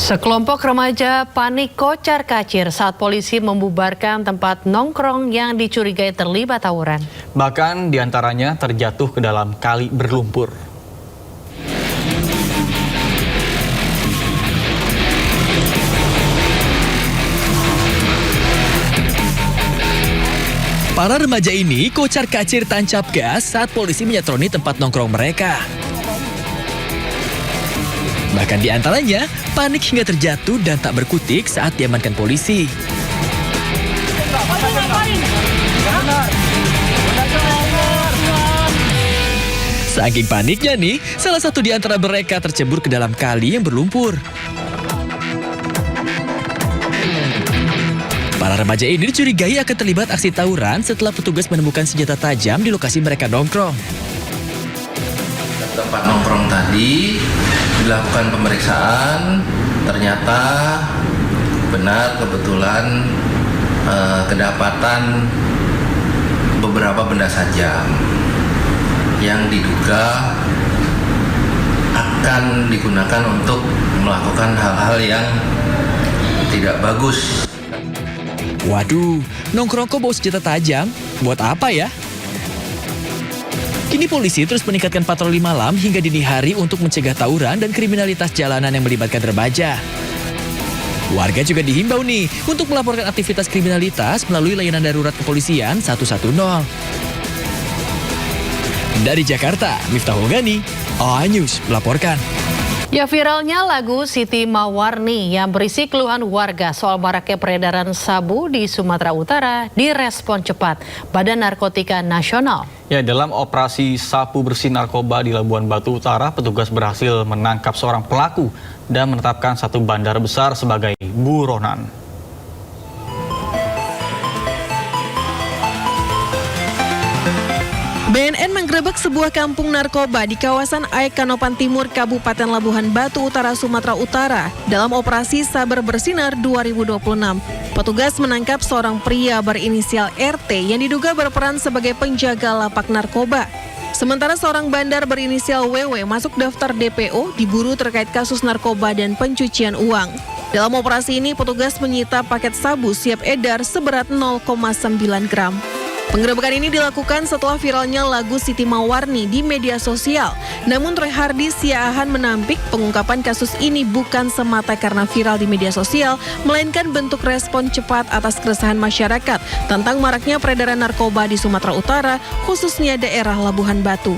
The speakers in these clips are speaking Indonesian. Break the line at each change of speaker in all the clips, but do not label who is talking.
Sekelompok remaja panik kocar-kacir saat polisi membubarkan tempat nongkrong yang dicurigai terlibat tawuran.
Bahkan diantaranya terjatuh ke dalam kali berlumpur.
Para remaja ini kocar-kacir tancap gas saat polisi menyatroni tempat nongkrong mereka. Bahkan di antaranya panik hingga terjatuh dan tak berkutik saat diamankan polisi. Saking paniknya nih, salah satu di antara mereka tercebur ke dalam kali yang berlumpur. Para remaja ini dicurigai akan terlibat aksi tawuran setelah petugas menemukan senjata tajam di lokasi mereka nongkrong.
Tempat nongkrong tadi dilakukan pemeriksaan, ternyata benar kebetulan kedapatan beberapa benda tajam yang diduga akan digunakan untuk melakukan hal-hal yang tidak bagus.
Waduh, nongkrong kok bawa senjata tajam? Buat apa ya? Kini polisi terus meningkatkan patroli malam hingga dini hari untuk mencegah tawuran dan kriminalitas jalanan yang melibatkan remaja. Warga juga dihimbau nih untuk melaporkan aktivitas kriminalitas melalui layanan darurat kepolisian 110. Dari Jakarta, Miftahul Ghani, iNews melaporkan.
Ya, viralnya lagu Siti Mawarni yang berisi keluhan warga soal maraknya peredaran sabu di Sumatera Utara direspon cepat Badan Narkotika Nasional.
Ya, dalam operasi sapu bersih narkoba di Labuan Batu Utara, petugas berhasil menangkap seorang pelaku dan menetapkan satu bandar besar sebagai buronan.
BNN menggerebek sebuah kampung narkoba di kawasan Aek Kanopan Timur, Kabupaten Labuhan Batu Utara, Sumatera Utara dalam operasi Sabar Bersinar 2026. Petugas menangkap seorang pria berinisial RT yang diduga berperan sebagai penjaga lapak narkoba. Sementara seorang bandar berinisial WW masuk daftar DPO diburu terkait kasus narkoba dan pencucian uang. Dalam operasi ini petugas menyita paket sabu siap edar seberat 0,9 gram. Penggerebekan ini dilakukan setelah viralnya lagu Siti Mawarni di media sosial. Namun Roy Hardi Siaahan menampik pengungkapan kasus ini bukan semata karena viral di media sosial, melainkan bentuk respon cepat atas keresahan masyarakat tentang maraknya peredaran narkoba di Sumatera Utara, khususnya daerah Labuhan Batu.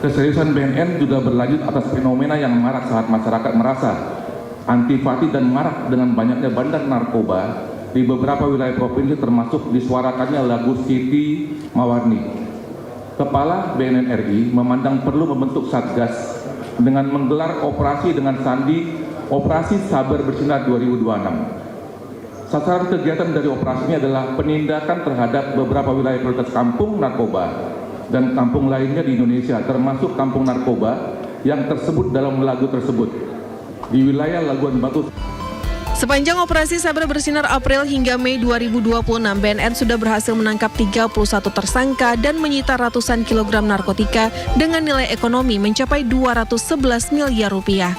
Keseriusan BNN juga berlanjut atas fenomena yang marak saat masyarakat merasa antipati dan marak dengan banyaknya bandar narkoba di beberapa wilayah provinsi, termasuk disuarakannya lagu Siti Mawarni. Kepala BNN RI memandang perlu membentuk Satgas dengan menggelar operasi dengan sandi Operasi Sabar Bersinar 2026. Sasaran kegiatan dari operasi ini adalah penindakan terhadap beberapa wilayah prioritas kampung narkoba dan kampung lainnya di Indonesia, termasuk kampung narkoba yang tersebut dalam lagu tersebut di wilayah Labuan Batu.
Sepanjang operasi Sabar Bersinar April hingga Mei 2026, BNN sudah berhasil menangkap 31 tersangka dan menyita ratusan kilogram narkotika dengan nilai ekonomi mencapai 211 miliar rupiah.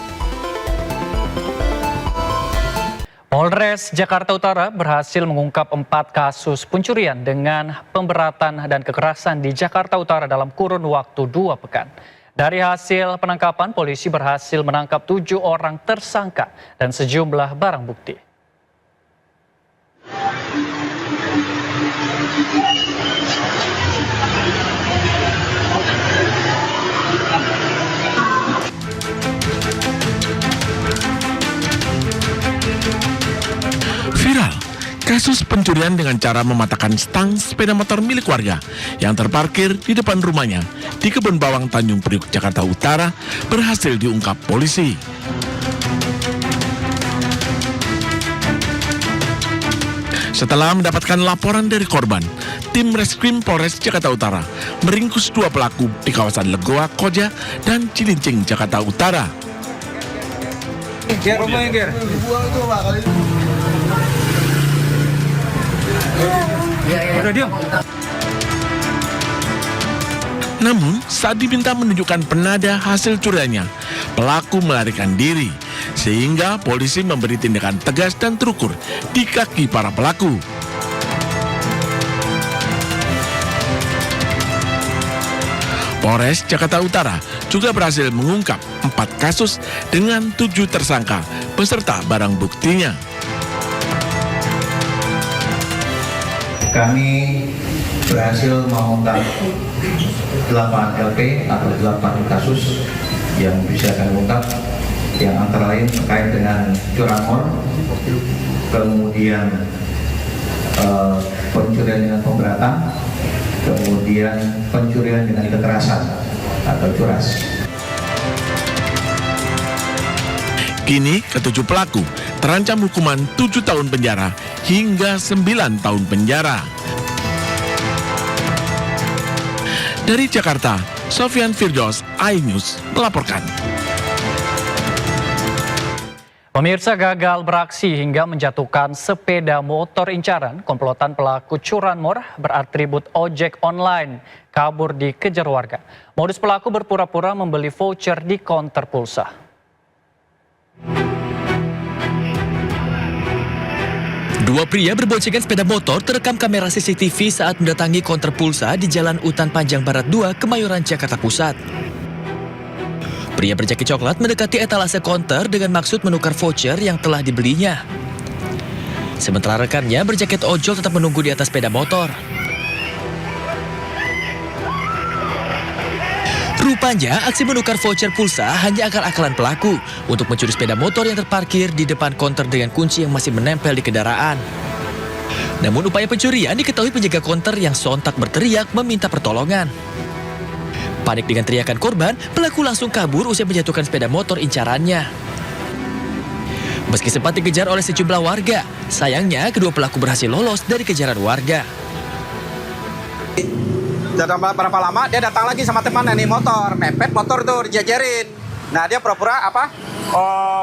Polres Jakarta Utara berhasil mengungkap 4 kasus pencurian dengan pemberatan dan kekerasan di Jakarta Utara dalam kurun waktu 2 pekan. Dari hasil penangkapan, polisi berhasil menangkap 7 orang tersangka dan sejumlah barang bukti.
Viral, kasus pencurian dengan cara mematahkan stang sepeda motor milik warga yang terparkir di depan rumahnya di Kebun Bawang Tanjung Priuk, Jakarta Utara berhasil diungkap polisi. Setelah mendapatkan laporan dari korban, tim Reskrim Polres Jakarta Utara meringkus 2 pelaku di kawasan Legoa, Koja, dan Cilincing, Jakarta Utara. Namun, saat diminta menunjukkan penada hasil curiannya, pelaku melarikan diri, sehingga polisi memberi tindakan tegas dan terukur di kaki para pelaku. Polres Jakarta Utara juga berhasil mengungkap 4 kasus dengan 7 tersangka beserta barang buktinya.
Kami berhasil mengungkap 8 LP atau 8 kasus yang bisa kami ungkap, yang antara lain terkait dengan curanmor, kemudian pencurian dengan pemberatan, kemudian pencurian dengan kekerasan atau curas.
Kini ketujuh pelaku terancam hukuman 7 tahun penjara hingga 9 tahun penjara. Dari Jakarta, Sofyan Firdaus, iNews melaporkan.
Pemirsa, gagal beraksi hingga menjatuhkan sepeda motor incaran, komplotan pelaku curanmor beratribut ojek online kabur dikejar warga. Modus pelaku berpura-pura membeli voucher di konter pulsa.
Dua pria berboncengan sepeda motor terekam kamera CCTV saat mendatangi konter pulsa di Jalan Utan Panjang Barat 2, Kemayoran, Jakarta Pusat. Pria berjaket coklat mendekati etalase konter dengan maksud menukar voucher yang telah dibelinya. Sementara rekannya berjaket ojol tetap menunggu di atas sepeda motor. Rupanya, aksi menukar voucher pulsa hanya akal-akalan pelaku untuk mencuri sepeda motor yang terparkir di depan konter dengan kunci yang masih menempel di kendaraan. Namun upaya pencurian diketahui penjaga konter yang sontak berteriak meminta pertolongan. Panik dengan teriakan korban, pelaku langsung kabur usai menjatuhkan sepeda motor incarannya. Meski sempat dikejar oleh sejumlah warga, sayangnya kedua pelaku berhasil lolos dari kejaran warga.
Sudah berapa lama dia datang lagi sama temannya nih motor, mepet motor tuh dijajarin. Nah dia pura-pura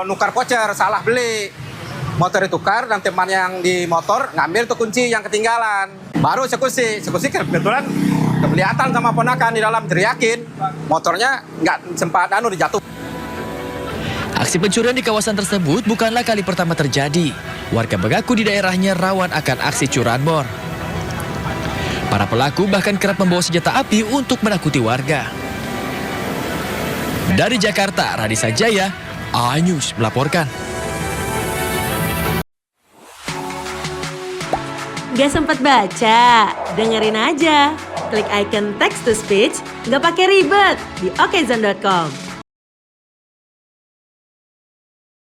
nukar voucher, salah beli. Motor ditukar dan teman yang di motor ngambil tuh kunci yang ketinggalan. Baru eksekusi kebetulan kelihatan sama ponakan di dalam teriakin. Motornya nggak sempat dijatuh.
Aksi pencurian di kawasan tersebut bukanlah kali pertama terjadi. Warga mengaku di daerahnya rawan akan aksi curanmor. Para pelaku bahkan kerap membawa senjata api untuk menakuti warga. Dari Jakarta, Radisa Jaya, iNews melaporkan.
Gak sempat baca? Dengerin aja. Klik icon text to speech, gak pakai ribet di okezone.com.